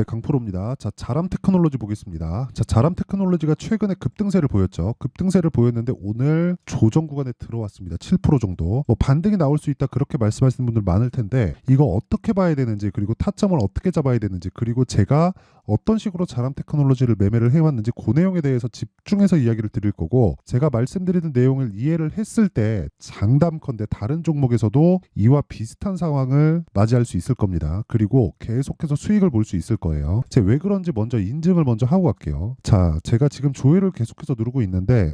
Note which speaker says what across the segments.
Speaker 1: 네, 강프로입니다. 자, 자람 테크놀로지 보겠습니다. 자, 자람 테크놀로지가 최근에 급등세를 보였죠. 급등세를 보였는데 오늘 조정 구간에 들어왔습니다. 7% 정도. 뭐 반등이 나올 수 있다 그렇게 말씀하시는 분들 많을 텐데 이거 어떻게 봐야 되는지, 그리고 타점을 어떻게 잡아야 되는지, 그리고 제가 어떤 식으로 자람 테크놀로지를 매매를 해왔는지 그 내용에 대해서 집중해서 이야기를 드릴 거고, 제가 말씀드리는 내용을 이해를 했을 때 장담컨대 다른 종목에서도 이와 비슷한 상황을 맞이할 수 있을 겁니다. 그리고 계속해서 수익을 볼 수 있을 거예요. 제가 왜 그런지 먼저 인증을 먼저 하고 갈게요. 자, 제가 지금 조회를 계속해서 누르고 있는데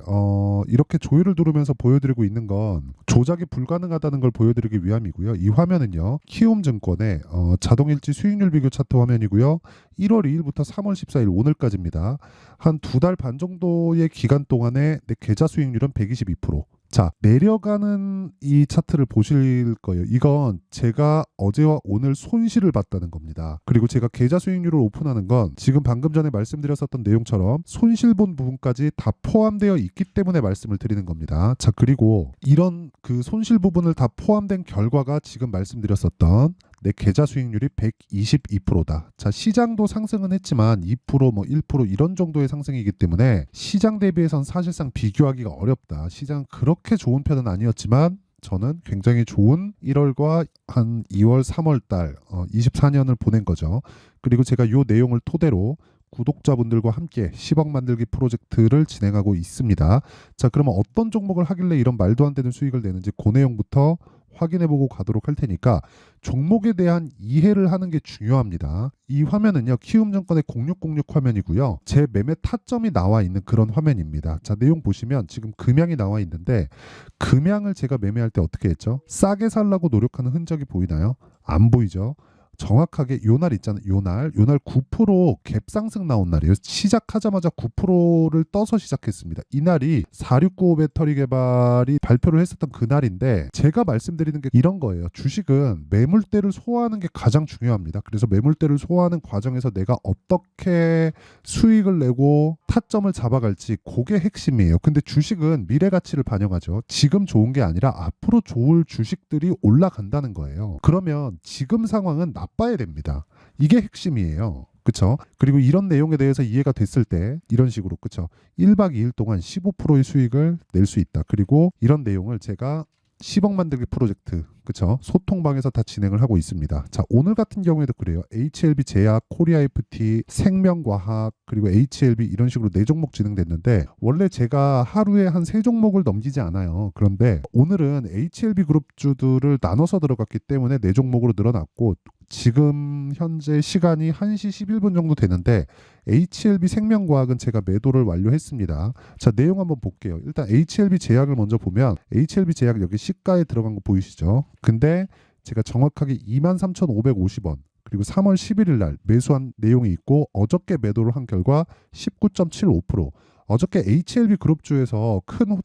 Speaker 1: 이렇게 조회를 누르면서 보여드리고 있는 건 조작이 불가능하다는 걸 보여드리기 위함이고요. 이 화면은요, 키움증권의 자동일지 수익률 비교 차트 화면이고요. 1월 2일부터 3월 14일 오늘까지입니다. 한 2달 반 정도의 기간 동안에 내 계좌 수익률은 122%. 자, 내려가는 이 차트를 보실 거예요. 이건 제가 어제와 오늘 손실을 봤다는 겁니다. 그리고 제가 계좌 수익률을 오픈하는 건 지금 방금 전에 말씀드렸었던 내용처럼 손실 본 부분까지 다 포함되어 있기 때문에 말씀을 드리는 겁니다. 자, 그리고 이런 그 손실 부분을 다 포함된 결과가 지금 말씀드렸었던 내 계좌 수익률이 122%다. 자, 시장도 상승은 했지만 2%, 뭐 1% 이런 정도의 상승이기 때문에 시장 대비해선 사실상 비교하기가 어렵다. 시장 그렇게 좋은 편은 아니었지만 저는 굉장히 좋은 1월과 한 2월, 3월 달 24년을 보낸 거죠. 그리고 제가 이 내용을 토대로 구독자분들과 함께 10억 만들기 프로젝트를 진행하고 있습니다. 자, 그러면 어떤 종목을 하길래 이런 말도 안 되는 수익을 내는지 그 내용부터 확인해보고 가도록 할 테니까 종목에 대한 이해를 하는 게 중요합니다. 이 화면은요, 키움증권의 0606 화면이고요. 제 매매 타점이 나와 있는 그런 화면입니다. 자, 내용 보시면 지금 금양이 나와 있는데 금양을 제가 매매할 때 어떻게 했죠? 싸게 살라고 노력하는 흔적이 보이나요? 안 보이죠? 정확하게 요 날 있잖아요. 요날 9% 갭상승 나온 날이에요. 시작하자마자 9%를 떠서 시작했습니다. 이날이 4695 배터리 개발이 발표를 했었던 그날인데, 제가 말씀드리는 게 이런 거예요. 주식은 매물대를 소화하는 게 가장 중요합니다. 그래서 매물대를 소화하는 과정에서 내가 어떻게 수익을 내고 타점을 잡아갈지, 그게 핵심이에요. 근데 주식은 미래 가치를 반영하죠. 지금 좋은 게 아니라 앞으로 좋을 주식들이 올라간다는 거예요. 그러면 지금 상황은 나빠야 됩니다. 이게 핵심이에요. 그쵸? 그리고 이런 내용에 대해서 이해가 됐을 때 이런 식으로, 그쵸? 1박 2일 동안 15%의 수익을 낼 수 있다. 그리고 이런 내용을 제가 10억 만들기 프로젝트, 그쵸? 소통방에서 다 진행을 하고 있습니다. 자, 오늘 같은 경우에도 그래요. HLB 제약, 코리아 FT, 생명과학, 그리고 HLB 이런 식으로 4종목 진행됐는데, 원래 제가 하루에 한 3종목을 넘기지 않아요. 그런데 오늘은 HLB 그룹주들을 나눠서 들어갔기 때문에 4종목으로 늘어났고, 지금 현재 시간이 1시 11분 정도 되는데 HLB 생명과학은 제가 매도를 완료했습니다. 자, 내용 한번 볼게요. 일단 HLB 제약을 먼저 보면 HLB 제약 여기 시가에 들어간 거 보이시죠? 근데 제가 정확하게 23,550원 그리고 3월 11일 날 매수한 내용이 있고, 어저께 매도를 한 결과 19.75%. 어저께 HLB 그룹주에서 큰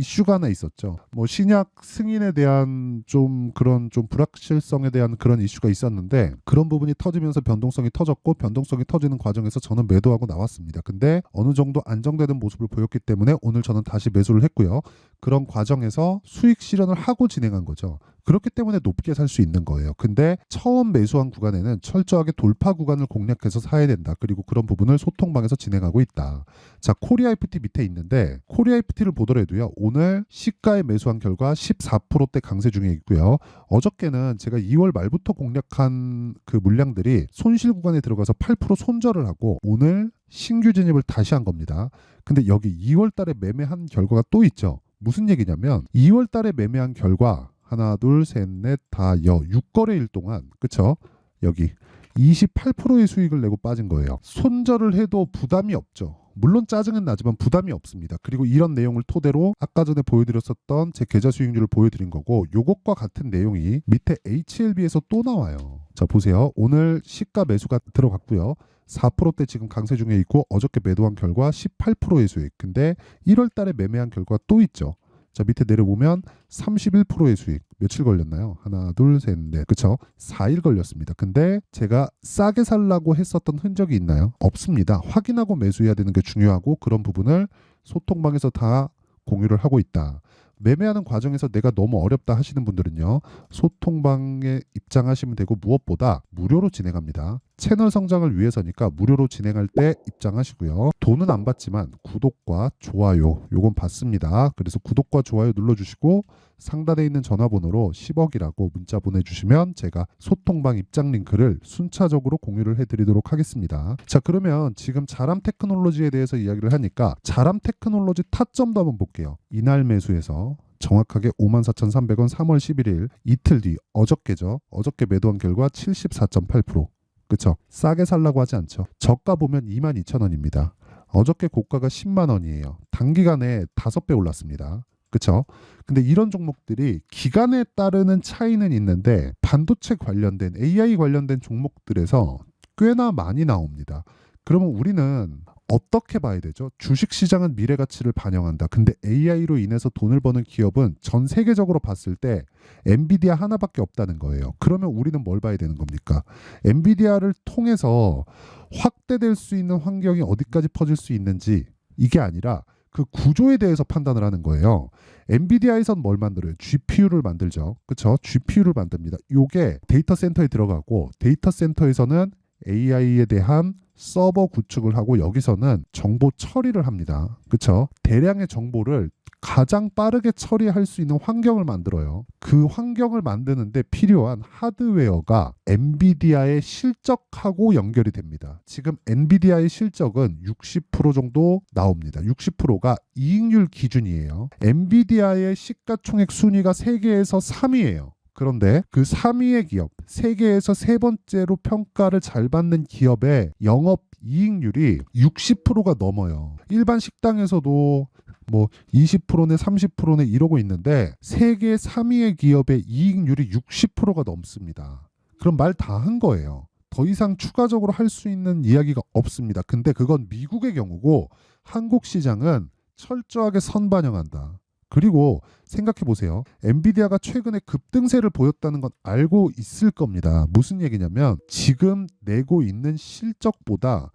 Speaker 1: 이슈가 하나 있었죠. 뭐 신약 승인에 대한 좀 그런 좀 불확실성에 대한 그런 이슈가 있었는데, 그런 부분이 터지면서 변동성이 터졌고, 변동성이 터지는 과정에서 저는 매도하고 나왔습니다. 근데 어느 정도 안정되는 모습을 보였기 때문에 오늘 저는 다시 매수를 했고요. 그런 과정에서 수익 실현을 하고 진행한 거죠. 그렇기 때문에 높게 살 수 있는 거예요. 근데 처음 매수한 구간에는 철저하게 돌파 구간을 공략해서 사야 된다. 그리고 그런 부분을 소통방에서 진행하고 있다. 자, 코리아 FT 밑에 있는데, 코리아 FT를 보더라도요, 오늘 시가에 매수한 결과 14%대 강세 중에 있고요. 어저께는 제가 2월 말부터 공략한 그 물량들이 손실 구간에 들어가서 8% 손절을 하고 오늘 신규 진입을 다시 한 겁니다. 근데 여기 2월 달에 매매한 결과가 또 있죠. 무슨 얘기냐면 2월 달에 매매한 결과 하나, 둘, 셋, 넷, 다, 6거래일 동안, 그쵸? 여기 28%의 수익을 내고 빠진 거예요. 손절을 해도 부담이 없죠. 물론 짜증은 나지만 부담이 없습니다. 그리고 이런 내용을 토대로 아까 전에 보여드렸었던 제 계좌 수익률을 보여드린 거고, 요것과 같은 내용이 밑에 HLB에서 또 나와요. 자, 보세요. 오늘 시가 매수가 들어갔고요. 4%대 지금 강세 중에 있고, 어저께 매도한 결과 18%의 수익. 근데 1월 달에 매매한 결과 또 있죠. 자, 밑에 내려보면 31%의 수익. 며칠 걸렸나요? 하나, 둘, 셋, 넷. 그쵸? 4일 걸렸습니다. 근데 제가 싸게 살라고 했었던 흔적이 있나요? 없습니다. 확인하고 매수해야 되는 게 중요하고, 그런 부분을 소통방에서 다 공유를 하고 있다. 매매하는 과정에서 내가 너무 어렵다 하시는 분들은요, 소통방에 입장하시면 되고, 무엇보다 무료로 진행합니다. 채널 성장을 위해서니까 무료로 진행할 때 입장하시고요. 돈은 안 받지만 구독과 좋아요 요건 받습니다. 그래서 구독과 좋아요 눌러주시고 상단에 있는 전화번호로 10억이라고 문자 보내주시면 제가 소통방 입장 링크를 순차적으로 공유를 해드리도록 하겠습니다. 자, 그러면 지금 자람 테크놀로지에 대해서 이야기를 하니까 자람 테크놀로지 타점도 한번 볼게요. 이날 매수에서 정확하게 54,300원 3월 11일 이틀 뒤 어저께죠. 어저께 매도한 결과 74.8%. 그쵸? 싸게 살라고 하지 않죠. 저가 보면 22,000원입니다. 어저께 고가가 10만 원이에요. 단기간에 5배 올랐습니다. 그쵸? 근데 이런 종목들이 기간에 따르는 차이는 있는데 반도체 관련된 AI 관련된 종목들에서 꽤나 많이 나옵니다. 그러면 우리는 어떻게 봐야 되죠? 주식시장은 미래 가치를 반영한다. 근데 AI로 인해서 돈을 버는 기업은 전 세계적으로 봤을 때 엔비디아 하나밖에 없다는 거예요. 그러면 우리는 뭘 봐야 되는 겁니까? 엔비디아를 통해서 확대될 수 있는 환경이 어디까지 퍼질 수 있는지 이게 아니라 그 구조에 대해서 판단을 하는 거예요. 엔비디아에선 뭘 만들어요? GPU를 만들죠. 그렇죠? GPU를 만듭니다. 요게 데이터 센터에 들어가고 데이터 센터에서는 AI에 대한 서버 구축을 하고 여기서는 정보 처리를 합니다. 그렇죠? 대량의 정보를 가장 빠르게 처리할 수 있는 환경을 만들어요. 그 환경을 만드는데 필요한 하드웨어가 엔비디아의 실적하고 연결이 됩니다. 지금 엔비디아의 실적은 60% 정도 나옵니다. 60%가 이익률 기준이에요. 엔비디아의 시가총액 순위가 세계에서 3위예요. 그런데 그 3위의 기업, 세계에서 세 번째로 평가를 잘 받는 기업의 영업 이익률이 60%가 넘어요. 일반 식당에서도 뭐 20%네 30%네 이러고 있는데 세계 3위의 기업의 이익률이 60%가 넘습니다. 그럼 말 다 한 거예요. 더 이상 추가적으로 할 수 있는 이야기가 없습니다. 근데 그건 미국의 경우고 한국 시장은 철저하게 선반영한다. 그리고 생각해 보세요. 엔비디아가 최근에 급등세를 보였다는 건 알고 있을 겁니다. 무슨 얘기냐면 지금 내고 있는 실적보다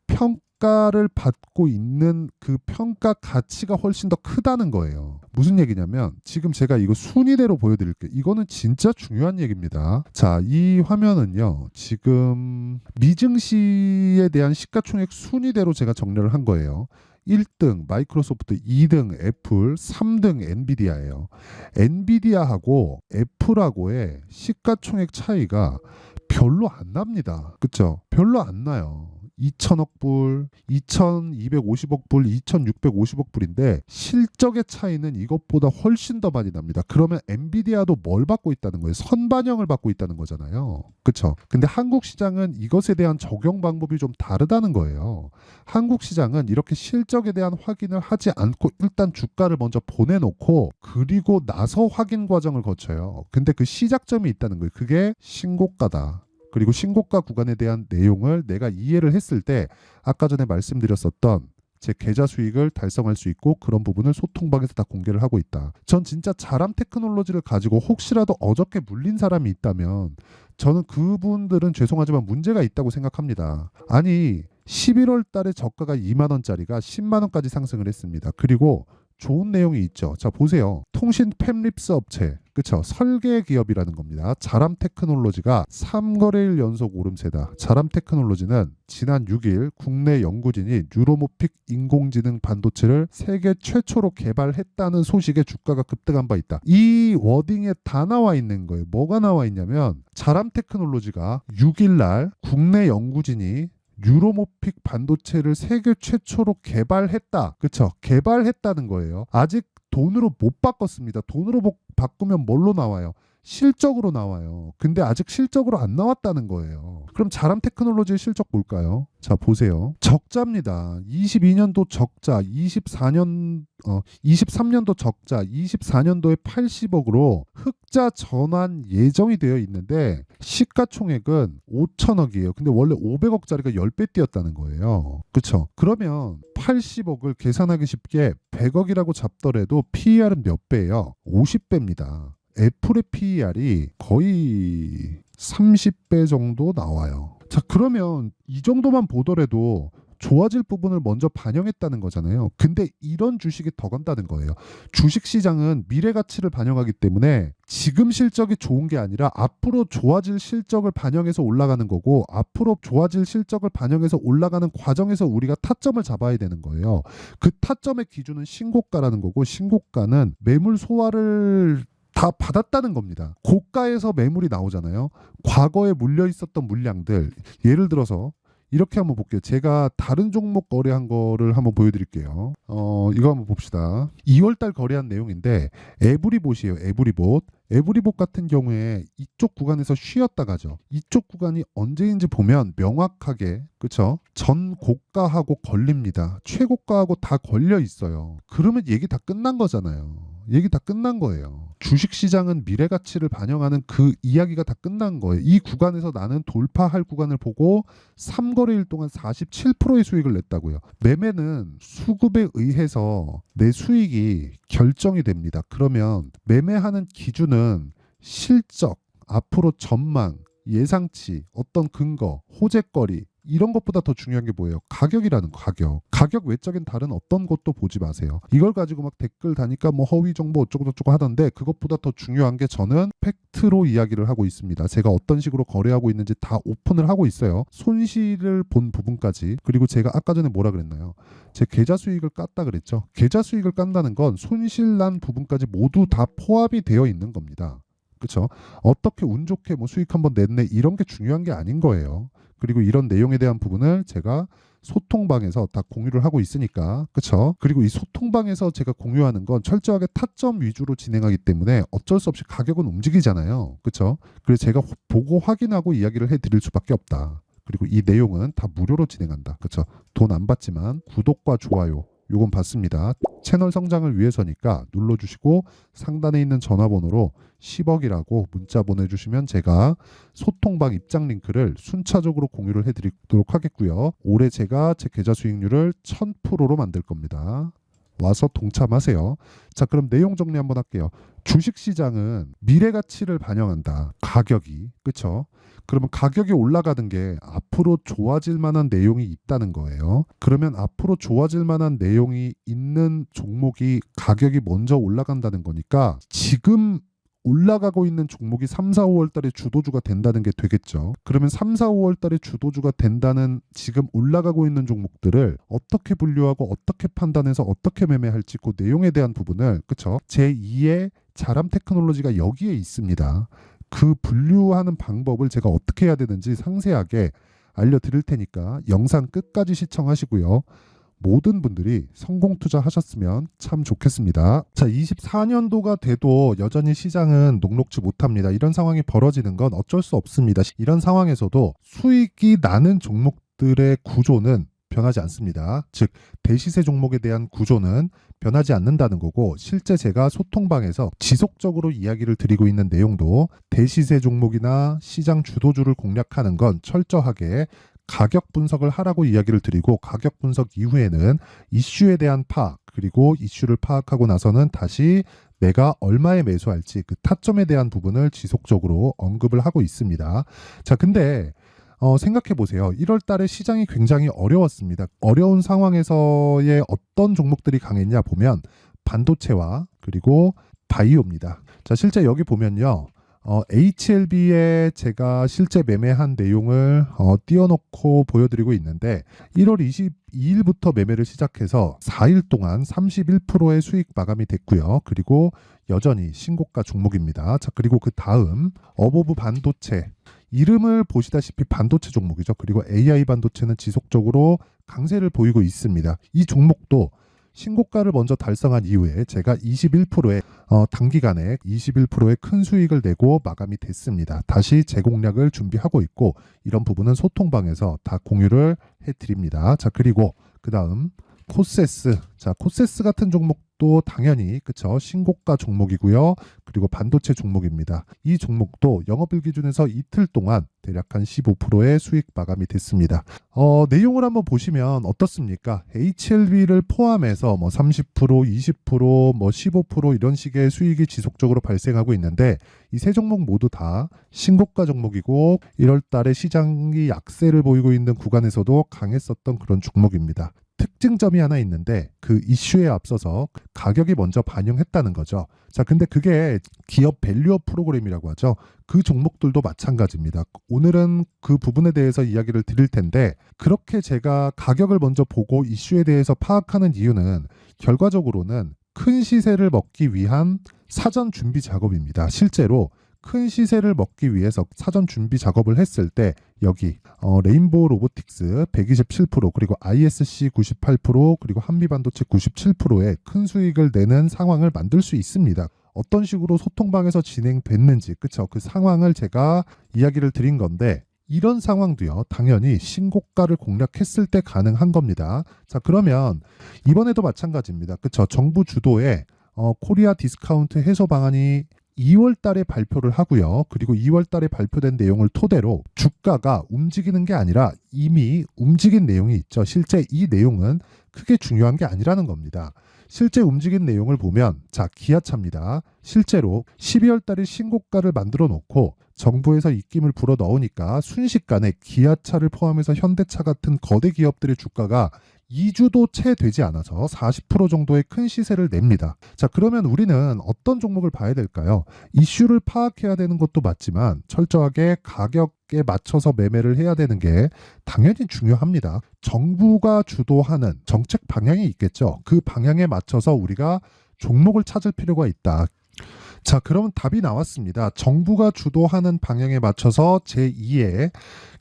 Speaker 1: 평가를 받고 있는 그 평가 가치가 훨씬 더 크다는 거예요. 무슨 얘기냐면 지금 제가 이거 순위대로 보여드릴게요. 이거는 진짜 중요한 얘기입니다. 자, 이 화면은요. 지금 미증시에 대한 시가총액 순위대로 제가 정리를 한 거예요. 1등 마이크로소프트, 2등 애플, 3등 엔비디아예요. 엔비디아하고 애플하고의 시가총액 차이가 별로 안 납니다. 그쵸? 별로 안 나요. 2천억 불, 2,250억 불, 2,650억 불인데 실적의 차이는 이것보다 훨씬 더 많이 납니다. 그러면 엔비디아도 뭘 받고 있다는 거예요? 선반영을 받고 있다는 거잖아요. 그렇죠? 근데 한국 시장은 이것에 대한 적용 방법이 좀 다르다는 거예요. 한국 시장은 이렇게 실적에 대한 확인을 하지 않고 일단 주가를 먼저 보내놓고 그리고 나서 확인 과정을 거쳐요. 근데 그 시작점이 있다는 거예요. 그게 신고가다. 그리고 신고가 구간에 대한 내용을 내가 이해를 했을 때 아까 전에 말씀드렸었던 제 계좌 수익을 달성할 수 있고 그런 부분을 소통방에서 다 공개를 하고 있다. 전 진짜 자람 테크놀로지를 가지고 혹시라도 어저께 물린 사람이 있다면 저는 그분들은 죄송하지만 문제가 있다고 생각합니다. 아니 11월 달에 저가가 2만 원짜리가 10만 원까지 상승을 했습니다. 그리고 좋은 내용이 있죠. 자, 보세요. 통신 팹립스 업체, 그쵸? 설계 기업이라는 겁니다. 자람 테크놀로지가 3거래일 연속 오름세다. 자람 테크놀로지는 지난 6일 국내 연구진이 뉴로모픽 인공지능 반도체를 세계 최초로 개발했다는 소식에 주가가 급등한 바 있다. 이 워딩에 다 나와 있는 거예요. 뭐가 나와 있냐면 자람 테크놀로지가 6일 날 국내 연구진이 뉴로모픽 반도체를 세계 최초로 개발했다. 그쵸? 개발했다는 거예요. 아직 돈으로 못 바꿨습니다. 돈으로 바꾸면 뭘로 나와요? 실적으로 나와요. 근데 아직 실적으로 안 나왔다는 거예요. 그럼 자람 테크놀로지의 실적 볼까요? 자, 보세요. 적자입니다. 22년도 적자, 23년도 적자, 24년도에 80억으로 흑자 전환 예정이 되어 있는데 시가총액은 5천억이에요. 근데 원래 500억짜리가 10배 뛰었다는 거예요. 그렇죠? 그러면 80억을 계산하기 쉽게 100억이라고 잡더라도 PER은 몇 배예요? 50배입니다. 애플의 PER이 거의 30배 정도 나와요. 자, 그러면 이 정도만 보더라도 좋아질 부분을 먼저 반영했다는 거잖아요. 근데 이런 주식이 더 간다는 거예요. 주식시장은 미래 가치를 반영하기 때문에 지금 실적이 좋은 게 아니라 앞으로 좋아질 실적을 반영해서 올라가는 거고, 앞으로 좋아질 실적을 반영해서 올라가는 과정에서 우리가 타점을 잡아야 되는 거예요. 그 타점의 기준은 신고가라는 거고, 신고가는 매물 소화를 다 받았다는 겁니다. 고가에서 매물이 나오잖아요. 과거에 물려 있었던 물량들, 예를 들어서 이렇게 한번 볼게요. 제가 다른 종목 거래한 거를 한번 보여드릴게요. 이거 한번 봅시다. 2월달 거래한 내용인데 에브리봇이에요. 에브리봇. 에브리봇 같은 경우에 이쪽 구간에서 쉬었다가죠. 이쪽 구간이 언제인지 보면 명확하게, 그쵸? 전 고가하고 걸립니다. 최고가하고 다 걸려 있어요. 그러면 얘기 다 끝난 거잖아요. 얘기 다 끝난 거예요. 주식시장은 미래 가치를 반영하는 그 이야기가 다 끝난 거예요. 이 구간에서 나는 돌파할 구간을 보고 3거래일 동안 47%의 수익을 냈다고요. 매매는 수급에 의해서 내 수익이 결정이 됩니다. 그러면 매매하는 기준은 실적, 앞으로 전망, 예상치, 어떤 근거, 호재거리, 이런 것보다 더 중요한 게 뭐예요? 가격이라는 거, 가격. 가격 외적인 다른 어떤 것도 보지 마세요. 이걸 가지고 막 댓글 다니까 뭐 허위 정보 어쩌고저쩌고 하던데, 그것보다 더 중요한 게 저는 팩트로 이야기를 하고 있습니다. 제가 어떤 식으로 거래하고 있는지 다 오픈을 하고 있어요. 손실을 본 부분까지. 그리고 제가 아까 전에 뭐라 그랬나요? 제 계좌 수익을 깠다 그랬죠. 계좌 수익을 깐다는 건 손실 난 부분까지 모두 다 포함이 되어 있는 겁니다. 그렇죠? 어떻게 운 좋게 뭐 수익 한번 냈네, 이런 게 중요한 게 아닌 거예요. 그리고 이런 내용에 대한 부분을 제가 소통방에서 다 공유를 하고 있으니까, 그렇죠? 그리고 이 소통방에서 제가 공유하는 건 철저하게 타점 위주로 진행하기 때문에 어쩔 수 없이 가격은 움직이잖아요, 그렇죠? 그래서 제가 보고 확인하고 이야기를 해드릴 수밖에 없다. 그리고 이 내용은 다 무료로 진행한다, 그렇죠? 돈 안 받지만 구독과 좋아요 요건 받습니다. 채널 성장을 위해서니까 눌러주시고 상단에 있는 전화번호로 10억이라고 문자 보내주시면 제가 소통방 입장 링크를 순차적으로 공유를 해드리도록 하겠고요. 올해 제가 제 계좌 수익률을 1000%로 만들 겁니다. 와서 동참하세요. 자, 그럼 내용 정리 한번 할게요. 주식시장은 미래 가치를 반영한다. 가격이, 그렇죠? 그러면 가격이 올라가는 게 앞으로 좋아질 만한 내용이 있다는 거예요. 그러면 앞으로 좋아질 만한 내용이 있는 종목이 가격이 먼저 올라간다는 거니까 지금 올라가고 있는 종목이 3, 4, 5월 달에 주도주가 된다는 게 되겠죠. 그러면 3, 4, 5월 달에 주도주가 된다는 지금 올라가고 있는 종목들을 어떻게 분류하고 어떻게 판단해서 어떻게 매매할지 그 내용에 대한 부분을, 그쵸? 제2의 자람 테크놀로지가 여기에 있습니다. 그 분류하는 방법을 제가 어떻게 해야 되는지 상세하게 알려드릴 테니까 영상 끝까지 시청하시고요. 모든 분들이 성공 투자하셨으면 참 좋겠습니다. 자, 24년도가 돼도 여전히 시장은 녹록지 못합니다. 이런 상황이 벌어지는 건 어쩔 수 없습니다. 이런 상황에서도 수익이 나는 종목들의 구조는 변하지 않습니다. 즉, 대시세 종목에 대한 구조는 변하지 않는다는 거고, 실제 제가 소통방에서 지속적으로 이야기를 드리고 있는 내용도 대시세 종목이나 시장 주도주를 공략하는 건 철저하게 가격 분석을 하라고 이야기를 드리고, 가격 분석 이후에는 이슈에 대한 파악, 그리고 이슈를 파악하고 나서는 다시 내가 얼마에 매수할지 그 타점에 대한 부분을 지속적으로 언급을 하고 있습니다. 자, 근데 생각해 보세요. 1월 달에 시장이 굉장히 어려웠습니다. 어려운 상황에서의 어떤 종목들이 강했냐 보면 반도체와 그리고 바이오입니다. 자, 실제 여기 보면요. HLB에 제가 실제 매매한 내용을 띄워놓고 보여드리고 있는데 1월 22일부터 매매를 시작해서 4일 동안 31%의 수익 마감이 됐고요. 그리고 여전히 신고가 종목입니다. 자, 그리고 그 다음 어보브 반도체, 이름을 보시다시피 반도체 종목이죠. 그리고 AI 반도체는 지속적으로 강세를 보이고 있습니다. 이 종목도 신고가를 먼저 달성한 이후에 제가 21%의 단기간에 21%의 큰 수익을 내고 마감이 됐습니다. 다시 재공략을 준비하고 있고, 이런 부분은 소통방에서 다 공유를 해드립니다. 자, 그리고 그 다음 코세스. 자, 코세스 같은 종목 종목도 당연히 그쵸 신고가 종목이고요. 그리고 반도체 종목입니다. 이 종목도 영업일 기준에서 이틀 동안 대략 한 15%의 수익 마감이 됐습니다. 내용을 한번 보시면 어떻습니까? HLB를 포함해서 뭐 30%, 20%, 뭐 15% 이런 식의 수익이 지속적으로 발생하고 있는데 이 세 종목 모두 다 신고가 종목이고 1월 달에 시장이 약세를 보이고 있는 구간에서도 강했었던 그런 종목입니다. 특징점이 하나 있는데 그 이슈에 앞서서 가격이 먼저 반영했다는 거죠. 자, 근데 그게 기업 밸류업 프로그램이라고 하죠. 그 종목들도 마찬가지입니다. 오늘은 그 부분에 대해서 이야기를 드릴 텐데 그렇게 제가 가격을 먼저 보고 이슈에 대해서 파악하는 이유는 결과적으로는 큰 시세를 먹기 위한 사전 준비 작업입니다. 실제로 큰 시세를 먹기 위해서 사전 준비 작업을 했을 때 여기 레인보우 로보틱스 127% 그리고 ISC 98% 그리고 한미반도체 97%의 큰 수익을 내는 상황을 만들 수 있습니다. 어떤 식으로 소통방에서 진행됐는지 그쵸? 그 상황을 제가 이야기를 드린 건데 이런 상황도요 당연히 신고가를 공략했을 때 가능한 겁니다. 자, 그러면 이번에도 마찬가지입니다. 그쵸? 정부 주도의 코리아 디스카운트 해소 방안이 2월 달에 발표를 하고요. 그리고 2월 달에 발표된 내용을 토대로 주가가 움직이는 게 아니라 이미 움직인 내용이 있죠. 실제 이 내용은 크게 중요한 게 아니라는 겁니다. 실제 움직인 내용을 보면 자, 기아차입니다. 실제로 12월 달에 신고가를 만들어 놓고 정부에서 입김을 불어 넣으니까 순식간에 기아차를 포함해서 현대차 같은 거대 기업들의 주가가 2주도 채 되지 않아서 40% 정도의 큰 시세를 냅니다. 자, 그러면 우리는 어떤 종목을 봐야 될까요? 이슈를 파악해야 되는 것도 맞지만 철저하게 가격에 맞춰서 매매를 해야 되는 게 당연히 중요합니다. 정부가 주도하는 정책 방향이 있겠죠. 그 방향에 맞춰서 우리가 종목을 찾을 필요가 있다. 자, 그러면 답이 나왔습니다. 정부가 주도하는 방향에 맞춰서 제2의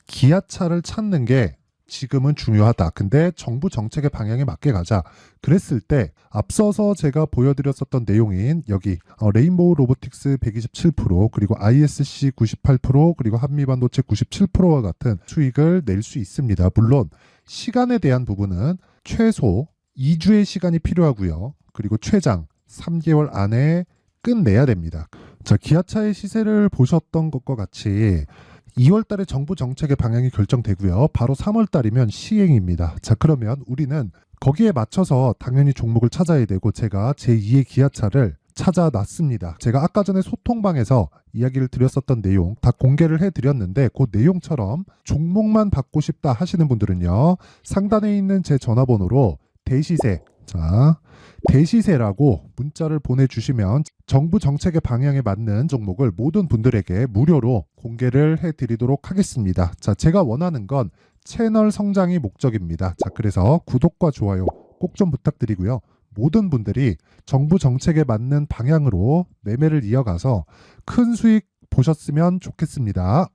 Speaker 1: 기아차를 찾는 게 지금은 중요하다. 근데 정부 정책의 방향에 맞게 가자. 그랬을 때 앞서서 제가 보여드렸었던 내용인 여기 레인보우 로보틱스 127% 그리고 ISC 98% 그리고 한미반도체 97%와 같은 수익을 낼 수 있습니다. 물론 시간에 대한 부분은 최소 2주의 시간이 필요하고요. 그리고 최장 3개월 안에 끝내야 됩니다. 자, 기아차의 시세를 보셨던 것과 같이 2월 달에 정부 정책의 방향이 결정되고요. 바로 3월 달이면 시행입니다. 자, 그러면 우리는 거기에 맞춰서 당연히 종목을 찾아야 되고 제가 제2의 기아차를 찾아놨습니다. 제가 아까 전에 소통방에서 이야기를 드렸었던 내용 다 공개를 해드렸는데 그 내용처럼 종목만 받고 싶다 하시는 분들은요. 상단에 있는 제 전화번호로 대시세 자, 대시세라고 문자를 보내주시면 정부 정책의 방향에 맞는 종목을 모든 분들에게 무료로 공개를 해드리도록 하겠습니다. 자, 제가 원하는 건 채널 성장이 목적입니다. 자, 그래서 구독과 좋아요 꼭 좀 부탁드리고요. 모든 분들이 정부 정책에 맞는 방향으로 매매를 이어가서 큰 수익 보셨으면 좋겠습니다.